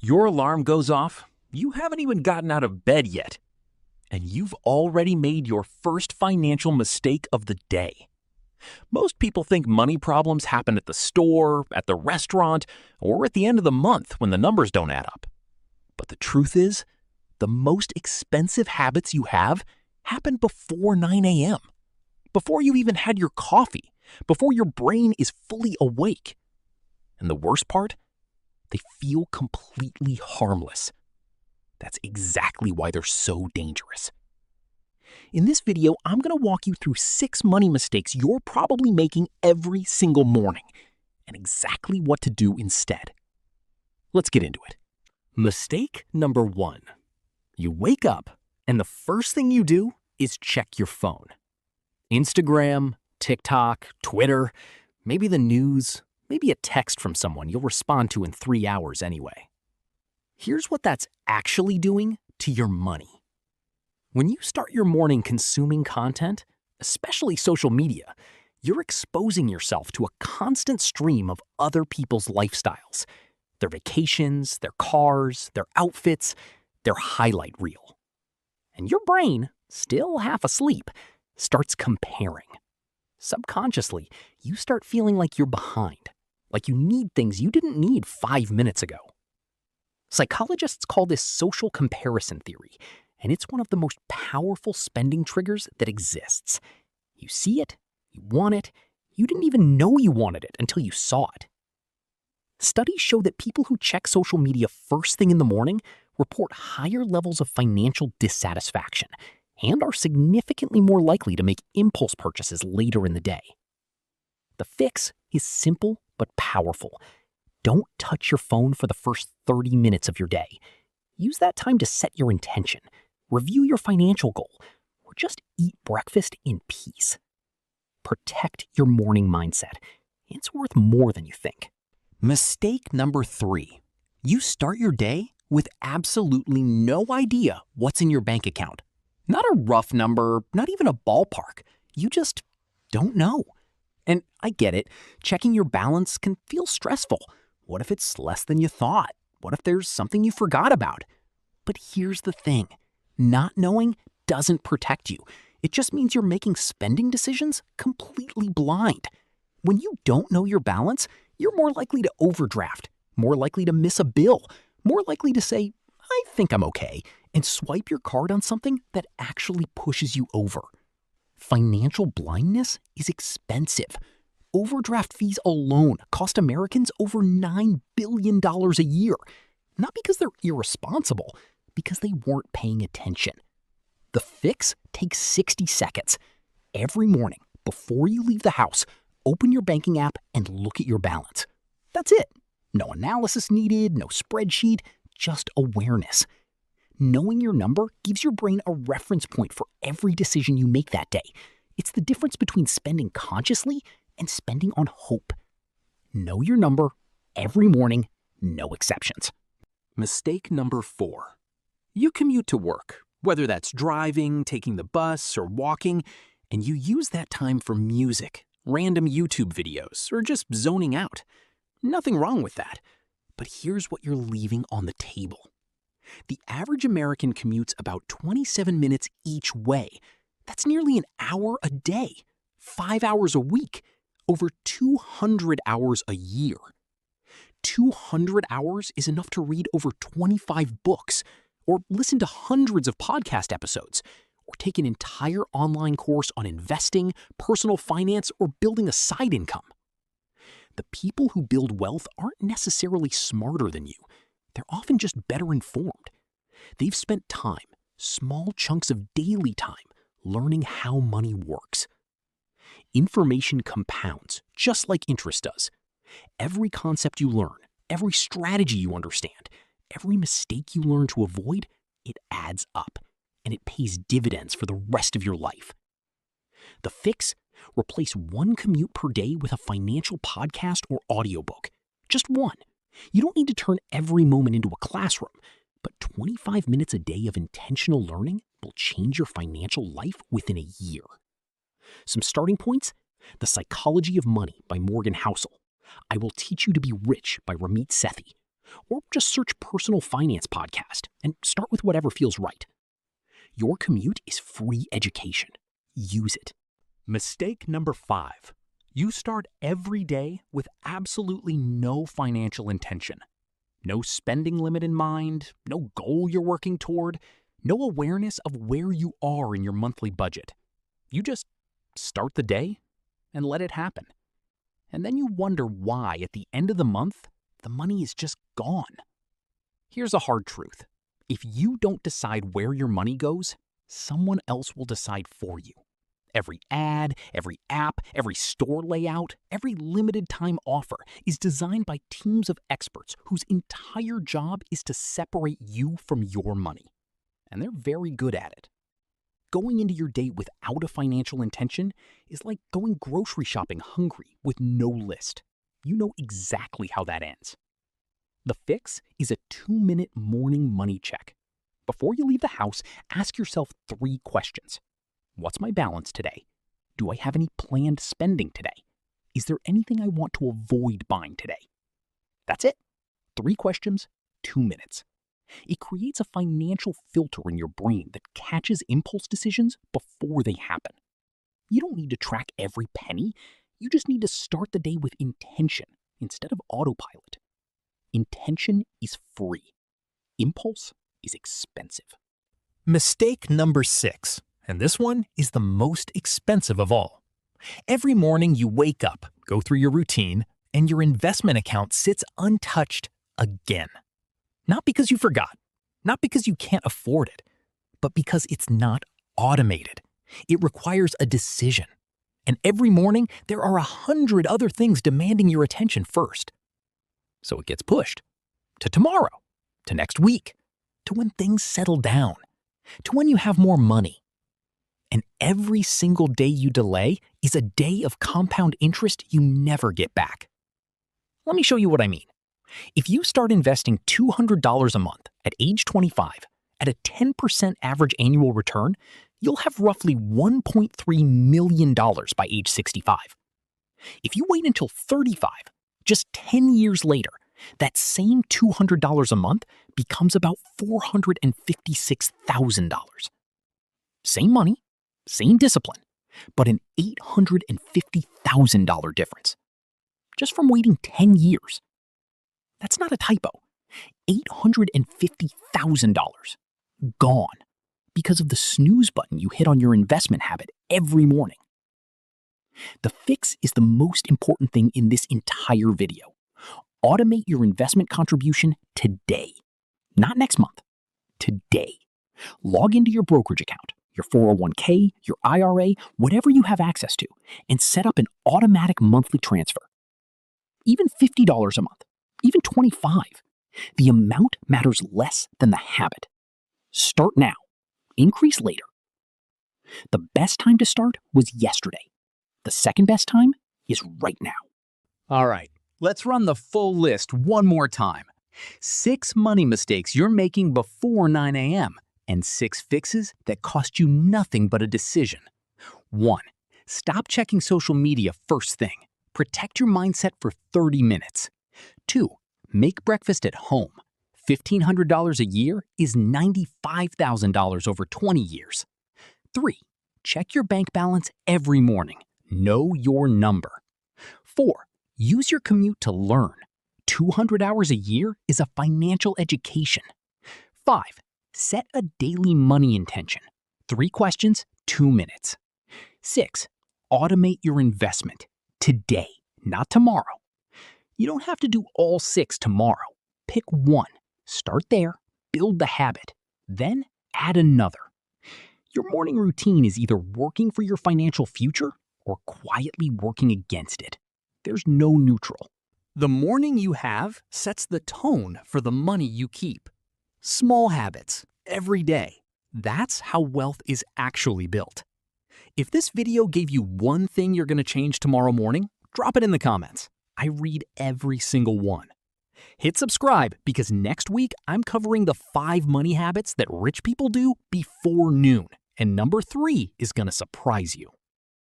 Your alarm goes off, you haven't even gotten out of bed yet, and you've already made your first financial mistake of the day. Most people think money problems happen at the store, at the restaurant, or at the end of the month when the numbers don't add up. But the truth is, the most expensive habits you have happen before 9 a.m., before you even had your coffee, before your brain is fully awake. And the worst part? They feel completely harmless. That's exactly why they're so dangerous. In this video, I'm going to walk you through 6 money mistakes you're probably making every single morning and exactly what to do instead. Let's get into it. Mistake number 1. You wake up and the first thing you do is check your phone. Instagram, TikTok, Twitter, maybe the news, maybe a text from someone you'll respond to in 3 hours anyway. Here's what that's actually doing to your money. When you start your morning consuming content, especially social media, you're exposing yourself to a constant stream of other people's lifestyles, their vacations, their cars, their outfits, their highlight reel. And your brain, still half asleep, starts comparing. Subconsciously, you start feeling like you're behind, like you need things you didn't need 5 minutes ago. Psychologists call this social comparison theory, and it's one of the most powerful spending triggers that exists. You see it, you want it, you didn't even know you wanted it until you saw it. Studies show that people who check social media first thing in the morning report higher levels of financial dissatisfaction and are significantly more likely to make impulse purchases later in the day. The fix is simple but powerful. Don't touch your phone for the first 30 minutes of your day. Use that time to set your intention, review your financial goal, or just eat breakfast in peace. Protect your morning mindset. It's worth more than you think. Mistake number 3. You start your day with absolutely no idea what's in your bank account. Not a rough number, not even a ballpark. You just don't know. And I get it, checking your balance can feel stressful. What if it's less than you thought? What if there's something you forgot about? But here's the thing. Not knowing doesn't protect you. It just means you're making spending decisions completely blind. When you don't know your balance, you're more likely to overdraft, more likely to miss a bill, more likely to say, I think I'm okay, and swipe your card on something that actually pushes you over. Financial blindness is expensive. Overdraft fees alone cost Americans over $9 billion a year. Not because they're irresponsible, because they weren't paying attention. The fix takes 60 seconds. Every morning, before you leave the house, open your banking app and look at your balance. That's it. No analysis needed, no spreadsheet, just awareness. Knowing your number gives your brain a reference point for every decision you make that day. It's the difference between spending consciously and spending on hope. Know your number every morning, no exceptions. Mistake number 4. You commute to work, whether that's driving, taking the bus, or walking, and you use that time for music, random YouTube videos, or just zoning out. Nothing wrong with that. But here's what you're leaving on the table. The average American commutes about 27 minutes each way. That's nearly an hour a day, 5 hours a week, over 200 hours a year. 200 hours is enough to read over 25 books, or listen to hundreds of podcast episodes, or take an entire online course on investing, personal finance, or building a side income. The people who build wealth aren't necessarily smarter than you. They're often just better informed. They've spent time, small chunks of daily time, learning how money works. Information compounds, just like interest does. Every concept you learn, every strategy you understand, every mistake you learn to avoid, it adds up, and it pays dividends for the rest of your life. The fix? Replace one commute per day with a financial podcast or audiobook. Just one. You don't need to turn every moment into a classroom, but 25 minutes a day of intentional learning will change your financial life within a year. Some starting points? The Psychology of Money by Morgan Housel. I Will Teach You to Be Rich by Ramit Sethi. Or just search Personal Finance Podcast and start with whatever feels right. Your commute is free education. Use it. Mistake number 5. You start every day with absolutely no financial intention. No spending limit in mind, no goal you're working toward, no awareness of where you are in your monthly budget. You just start the day and let it happen. And then you wonder why at the end of the month, the money is just gone. Here's a hard truth. If you don't decide where your money goes, someone else will decide for you. Every ad, every app, every store layout, every limited time offer is designed by teams of experts whose entire job is to separate you from your money. And they're very good at it. Going into your day without a financial intention is like going grocery shopping hungry with no list. You know exactly how that ends. The fix is a 2-minute morning money check. Before you leave the house, ask yourself 3 questions. What's my balance today? Do I have any planned spending today? Is there anything I want to avoid buying today? That's it. 3 questions, 2 minutes. It creates a financial filter in your brain that catches impulse decisions before they happen. You don't need to track every penny. You just need to start the day with intention instead of autopilot. Intention is free. Impulse is expensive. Mistake number 6, and this one is the most expensive of all. Every morning you wake up, go through your routine, and your investment account sits untouched again. Not because you forgot, not because you can't afford it, but because it's not automated. It requires a decision. And every morning, there are 100 other things demanding your attention first. So it gets pushed to tomorrow, to next week, to when things settle down, to when you have more money. And every single day you delay is a day of compound interest you never get back. Let me show you what I mean. If you start investing $200 a month at age 25 at a 10% average annual return, you'll have roughly $1.3 million by age 65. If you wait until 35, just 10 years later, that same $200 a month becomes about $456,000. Same money, same discipline, but an $850,000 difference. Just from waiting 10 years. That's not a typo. $850,000 gone because of the snooze button you hit on your investment habit every morning. The fix is the most important thing in this entire video. Automate your investment contribution today. Not next month. Today. Log into your brokerage account, your 401k, your IRA, whatever you have access to, and set up an automatic monthly transfer. Even $50 a month. Even $25. The amount matters less than the habit. Start now. Increase later. The best time to start was yesterday. The second best time is right now. All right, let's run the full list one more time. 6 money mistakes you're making before 9 a.m. and 6 fixes that cost you nothing but a decision. 1. Stop checking social media first thing. Protect your mindset for 30 minutes. 2. Make breakfast at home. $1,500 a year is $95,000 over 20 years. 3. Check your bank balance every morning. Know your number. 4. Use your commute to learn. 200 hours a year is a financial education. 5. Set a daily money intention. 3 questions, 2 minutes. 6. Automate your investment. Today, not tomorrow. You don't have to do all 6 tomorrow. Pick one. Start there, build the habit, then add another. Your morning routine is either working for your financial future or quietly working against it. There's no neutral. The morning you have sets the tone for the money you keep. Small habits, every day. That's how wealth is actually built. If this video gave you one thing you're going to change tomorrow morning, drop it in the comments. I read every single one. Hit subscribe because next week I'm covering the 5 money habits that rich people do before noon. And number 3 is going to surprise you.